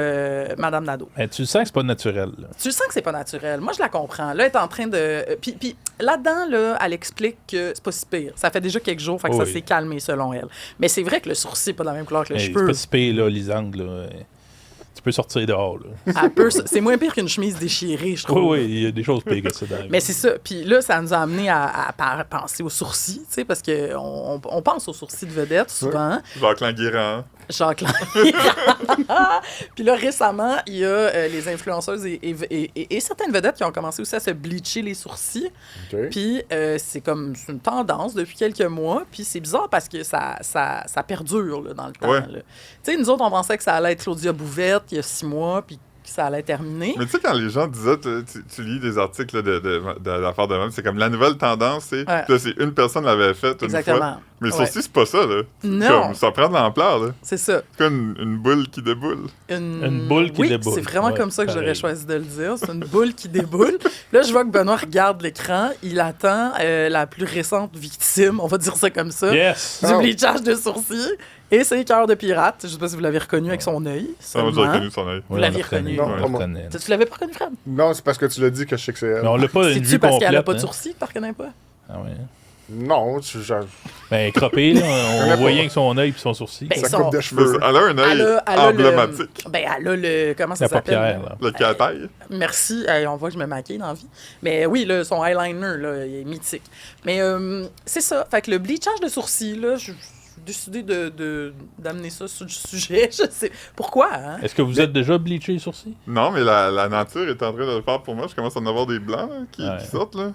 Madame Nadeau. Mais tu sens que c'est pas naturel. Là. Tu sens que c'est pas naturel. Moi, je la comprends. Là, elle est en train de... Puis là-dedans, là, elle explique que c'est pas si pire. Ça fait déjà quelques jours, fait que ça Oui. s'est calmé, selon elle. Mais c'est vrai que le sourcil n'est pas de la même couleur que le Hey, c'est cheveu. pas si pire, là, Lisande. Là. Tu peux sortir dehors. Là. C'est moins pire qu'une chemise déchirée, je trouve. Oui, il y a des choses pires que ça. Dans la vie. Mais c'est ça. Puis là, ça nous a amené à penser aux sourcils, tu sais, parce qu'on on pense aux sourcils de vedettes souvent. Jacques Languérand. Jacques Puis là, récemment, il y a les influenceuses et certaines vedettes qui ont commencé aussi à se bleacher les sourcils. OK. Puis c'est comme une tendance depuis quelques mois. Puis c'est bizarre parce que ça perdure là, dans le temps. Ouais. là. Tu sais, nous autres, on pensait que ça allait être Claudia Bouvette il y a 6 mois, puis que ça allait terminer. Mais tu sais, quand les gens disaient, tu lis des articles là, de l'affaire de même, c'est comme la nouvelle tendance, c'est. Ouais. Puis là, c'est une personne l'avait faite une fois. Exactement. Mais Ouais. sourcils, c'est pas ça, là. Non. Comme, ça prend de l'ampleur, là. C'est ça. C'est comme une boule qui déboule. Une boule qui oui, déboule. c'est vraiment Ouais, comme ça que j'aurais pareil. choisi de le dire. C'est une boule qui déboule. Là, je vois que Benoît regarde l'écran. Il attend la plus récente victime, on va dire ça comme ça, Yes! du Oh. bleachage de sourcils. Et c'est Cœur de pirate. Je sais pas si vous l'avez reconnu avec son œil. Ça, moi, j'ai seulement. reconnu son œil. Vous l'aviez reconnu. Non, on le pas moi. reconnaît. Tu l'avais pas reconnu, Fred? Non, c'est parce que tu l'as dit que je sais que c'est elle. Mais on l'a pas une C'est-tu vue parce complète. qu'elle a pas de hein. sourcils, tu reconnais pas? Ah ouais. Non, Ben, croppé, là, connais on pas. voyait que son œil et son sourcil. Ben, ça son- coupe de Mais cheveux. elle a un œil Elle a emblématique. Ben, elle a le... Comment ça La s'appelle? paupière, là. Le cataille. Merci. Hey, on voit que je me maquille dans la vie. Mais oui, là, son eyeliner, là, il est mythique. Mais c'est ça. Fait que le bleachage de sourcils, là, je suis décidé d'amener ça sur le sujet. Je sais. Pourquoi, hein? Est-ce que vous êtes déjà bleaché les sourcils? Non, mais la nature est en train de le faire pour moi. Je commence à en avoir des blancs là, qui Ouais. sortent, là.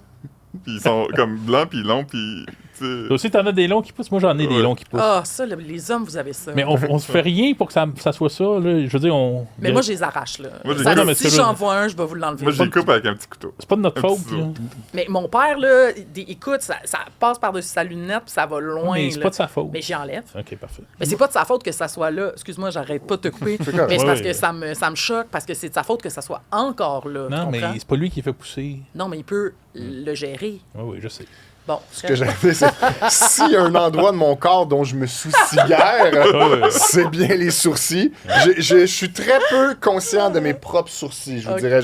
Puis ils sont comme blancs, puis longs, puis... tu sais, Toi aussi, t'en as des longs qui poussent? Moi, j'en ai des Ouais. longs qui poussent. Ah, ça, les hommes, vous avez ça. Mais on se fait rien pour que ça soit ça. Là. Je veux dire, on. Mais moi, je les arrache, là. Moi, j'ai Ça, coupe. mais si c'est j'en là- vois un, je vais vous l'enlever. moi, je les coupe avec un petit couteau. C'est pas de notre Un faute. petit là. Mais mon père, là, écoute, ça passe par-dessus sa lunette, puis ça va loin. Mais c'est là. pas de sa faute. Mais j'y enlève. Ok, parfait. Mais c'est pas de sa faute que ça soit là. Excuse-moi, j'arrête pas de te couper. C'est correct. Mais c'est parce Ouais. que ça me choque, parce que c'est de sa faute que ça soit encore là. Non, tu mais comprends? c'est pas lui qui fait pousser. Non, mais il peut le gérer. Oui, oui, je sais. Bon. Ce que j'avais, c'est s'il y a un endroit de mon corps dont je me soucie guère, Ouais. c'est bien les sourcils. Je suis très peu conscient de mes propres sourcils, je vous Ok. dirais.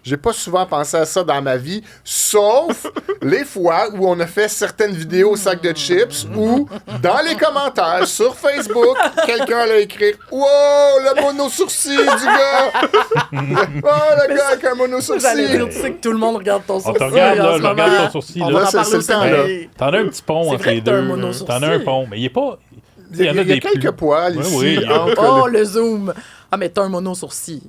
J'ai pas souvent pensé à ça dans ma vie, sauf les fois où on a fait certaines vidéos au sac de chips ou dans les commentaires sur Facebook, quelqu'un l'a écrit « Wow, le mono-sourcil du gars! Oh, le gars avec un J'allais dire, mono-sourcil! tu sais que tout le monde regarde ton On sourcil. te regarde, en là, ce je regarde moment. ton sourcil. On là. va en Là, c'est parler le aussi, temps, mais- là. T'en as un petit pont C'est entre vrai les que t'as un deux. là. mono-sourcil. T'en as un pont, mais il est pas. Il y a, en il y a plus. quelques poils Oui, ici. oui. entre Oh, le zoom! Ah, mais t'as un mono-sourcil.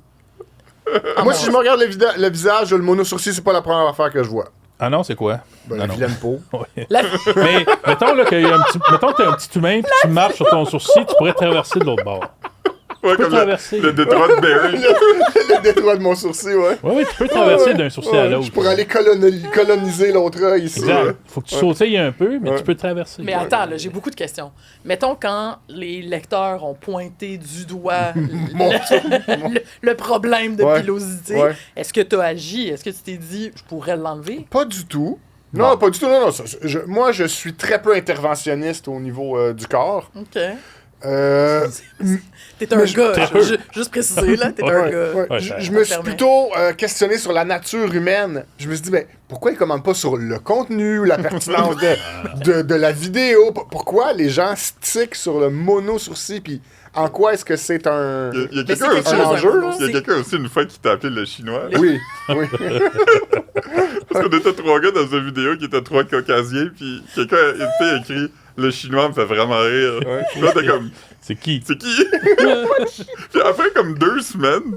Ah, Moi, mon si je me regarde le visage, le mono-sourcil, c'est pas la première affaire que je vois. Ah non, c'est quoi? Ben, Ah la non. vilaine peau. Ouais. La- Mais mettons là, qu'il y a un petit. Mettons que t'es un petit humain puis tu marches sur ton sourcil, tu pourrais traverser de l'autre bord. Ouais, peux comme traverser. le détroit de Bering. Le détroit de mon sourcil, ouais. Oui, oui, tu peux traverser d'un sourcil à Ouais, l'autre. je pourrais aller coloniser l'autre œil ici. Exact. Faut que tu sautilles un peu, mais Ouais. tu peux traverser. Mais attends, là, j'ai beaucoup de questions. Mettons quand les lecteurs ont pointé du doigt le problème de Ouais. pilosité, Ouais. est-ce que tu as agi? Est-ce que tu t'es dit, je pourrais l'enlever? Pas du tout. Non, pas du tout. Non, non. Moi, je suis très peu interventionniste au niveau du corps. OK. T'es un Mais gars, très peu. juste préciser, là, t'es un Ouais, gars. ouais. Ouais, je ça- je me ça suis permet. plutôt questionné sur la nature humaine. Je me suis dit, ben, pourquoi ils commandent pas sur le contenu, la pertinence de la vidéo? Pourquoi les gens stickent sur le mono-sourcil? Puis en quoi est-ce que c'est un... Il y a Mais quelqu'un c'est quelque aussi, chose, un enjeu, là. il y a quelqu'un aussi une fois qui t'a appelé le chinois. Oui, oui. Parce qu'on était trois gars dans une vidéo qui étaient trois caucasiens, puis quelqu'un une fille a écrit le chinois me fait vraiment rire. Ouais. Puis là, t'es comme C'est qui? c'est qui? Puis après comme 2 semaines,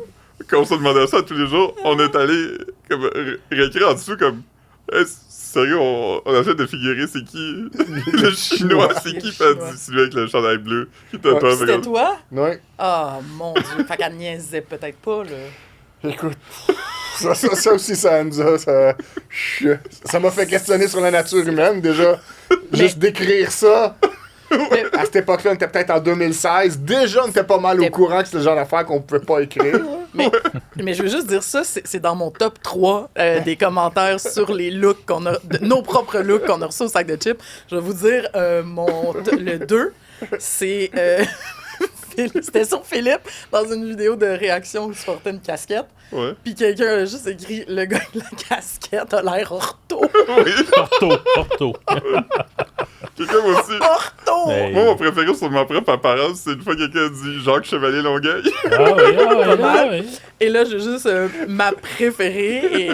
quand on se demandait ça tous les jours, on est allé comme réécrire en dessous comme hey, sérieux, on essaie de figurer c'est qui le chinois, c'est Le qui? Puis chinois. elle dit celui avec le chandail bleu qui était Ouais. toi. C'était Fait toi? Ouais. Ah, mon Dieu. Fait qu'elle niaisait peut-être pas, là. Écoute, ça aussi, ça nous a... Ça m'a fait questionner sur la nature humaine, déjà. Juste d'écrire ça. À cette époque-là, on était peut-être en 2016. Déjà, on était pas mal au C'était- courant que c'était le genre d'affaire qu'on pouvait pas écrire. Mais je veux juste dire ça, c'est dans mon top 3 des commentaires sur les looks nos propres looks qu'on a reçus au sac de chips. Je vais vous dire, le 2, c'est... C'était sur Philippe, dans une vidéo de réaction où il se portait une casquette. Ouais. Puis quelqu'un a juste écrit « Le gars avec la casquette a l'air ortho. » Oui. Ortho. Quelqu'un m'a aussi... Ortho! Hey. Moi, mon préféré sur ma propre apparence, c'est une fois quelqu'un a dit Jacques Chevalier-Longueuil. Ah oui. Et là, j'ai juste ma préférée. Et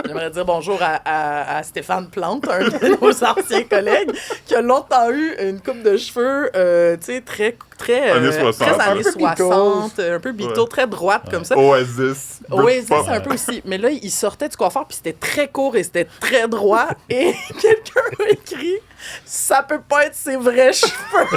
j'aimerais dire bonjour à Stéphane Plante, un de nos anciens collègues, qui a longtemps eu une coupe de cheveux, tu sais, très Années 60. très années Un peu 60, un peu Beatles, Ouais. très droite comme ça. Oasis. Oui, Britpop. c'est un peu aussi. Mais là, il sortait du coiffeur, puis c'était très court et c'était très droit. Et quelqu'un a écrit « Ça peut pas être ses vrais cheveux!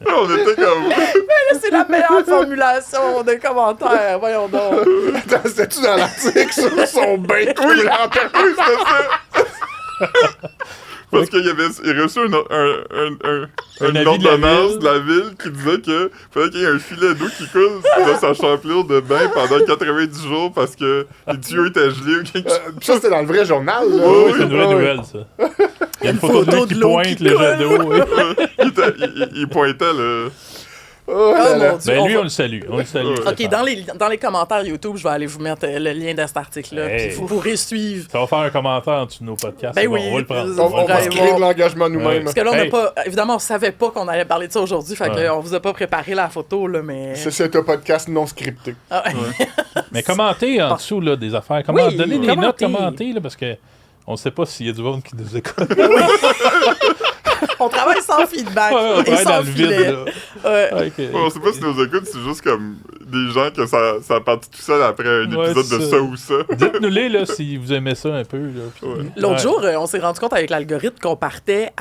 On était comme... » Là, c'est la meilleure formulation de commentaire. Voyons donc. Attends, c'était-tu dans l'article sur son bain? Oui, oui, c'était ça. Parce qu'il avait reçu un avis ordonnance de la ville. de la ville qui disait que fallait qu'il y ait un filet d'eau qui coule de sa champlure de bain pendant 90 jours parce que les tuyaux étaient gelés ou quelque chose. Ça, c'était dans le vrai journal, là. Oui, c'est une vraie nouvelle, ça. Il y a une photo de lui qui l'eau pointe qui le jet d'eau. Oui. Il pointait le... Oh là Oh là. mon Dieu. Ben on lui, va- on le salue. On le salue. Ok, OK, dans les commentaires YouTube, je vais aller vous mettre le lien de cet article-là. Hey. Puis vous pourrez suivre. Ça va faire un commentaire en dessous de nos podcasts. Ben C'est bon, oui, on va le prendre. puis- On va Ouais, se créer bon. de l'engagement nous-mêmes. Ouais. Parce que là, on n'a Hey. pas. Évidemment, on savait pas qu'on allait parler de ça aujourd'hui. Fait Ouais. qu'on vous a pas préparé la photo, là, mais. C'est un podcast non scripté. Ah ouais. Mais commentez en dessous là, des affaires. Oui, Donnez des notes, commentez. commentez, là, parce que on ne sait pas s'il y a du monde qui nous écoute. On travaille sans feedback Ouais, on et travaille dans sans le vide. filet. Là. Ouais. Ok. On sait pas si nos écoutes, c'est juste comme des gens que ça a parti tout seul après un Ouais, épisode de c'est ça ça. ou ça. Dites-nous-les là, si vous aimez ça un peu. Là, puis- Ouais. L'autre Ouais. jour, on s'est rendu compte avec l'algorithme qu'on partait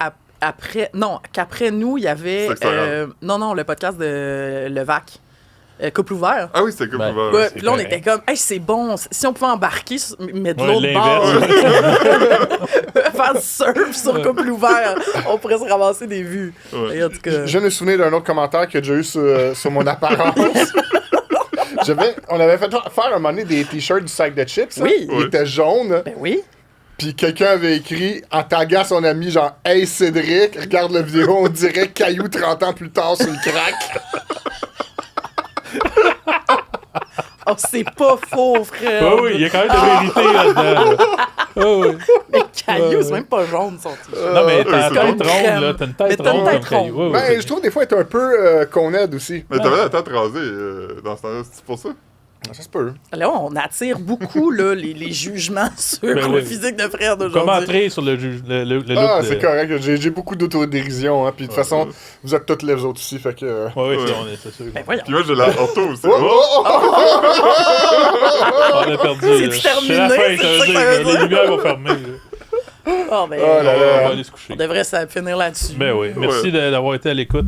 après. Non, qu'après nous, il y avait. Sexe oral. Non, le podcast de Levac. Couple ouvert. Ah oui, c'était comme Ben, ouvert. Ouais, c'est puis là, on correct. était comme, hey, c'est bon, si on pouvait embarquer, mais de Ouais, l'autre bord, l'inverse. faire du surf sur couple ouvert, on pourrait se ramasser des vues. Ouais. Et en tout cas, Je me souviens d'un autre commentaire qu'il y a déjà eu sur mon apparence. On avait fait faire un moment donné des t-shirts du sac de chips. Oui. Hein. Il était jaune. ben oui. Puis quelqu'un avait écrit en taguant son ami, genre, hey Cédric, regarde la vidéo, on dirait Caillou 30 ans plus tard sur le crack. Oh, c'est pas faux, frère. Ah oui, il y a quand même de la vérité là-dedans. là. Ah oui. Mais Caillou, Ouais. c'est même pas jaune, son t-shirt. Non, mais t'as c'est la comme tête ronde, crème. là. T'as une Mais tête t'as une ronde tête comme Caillou. ronde. Ouais, Ben, je trouve des fois être un peu qu'on aide aussi. Mais t'avais la tête rasée dans ce temps-là, c'est pour ça? Ça se peut. Là, on attire beaucoup là, les jugements sur Ben le oui. physique de frère d'aujourd'hui. Commenterez sur le look Ah, de... c'est correct. J'ai beaucoup d'autodérision. Hein. Puis de toute façon, ouais. vous êtes toutes les autres aussi. Fait que. Ouais, oui, Ouais. c'est sûr. Ben voyons. Puis moi, j'ai la ortho aussi. Oh, oh, oh, On a perdu. C'est là. terminé, la fin, c'est ça veut ça que dire, ça veut Les dire. lumières vont fermer. là. Oh, ben, Oh là là. On va aller se coucher. on devrait finir là-dessus. Ben oui. Merci Ouais. d'avoir été à l'écoute.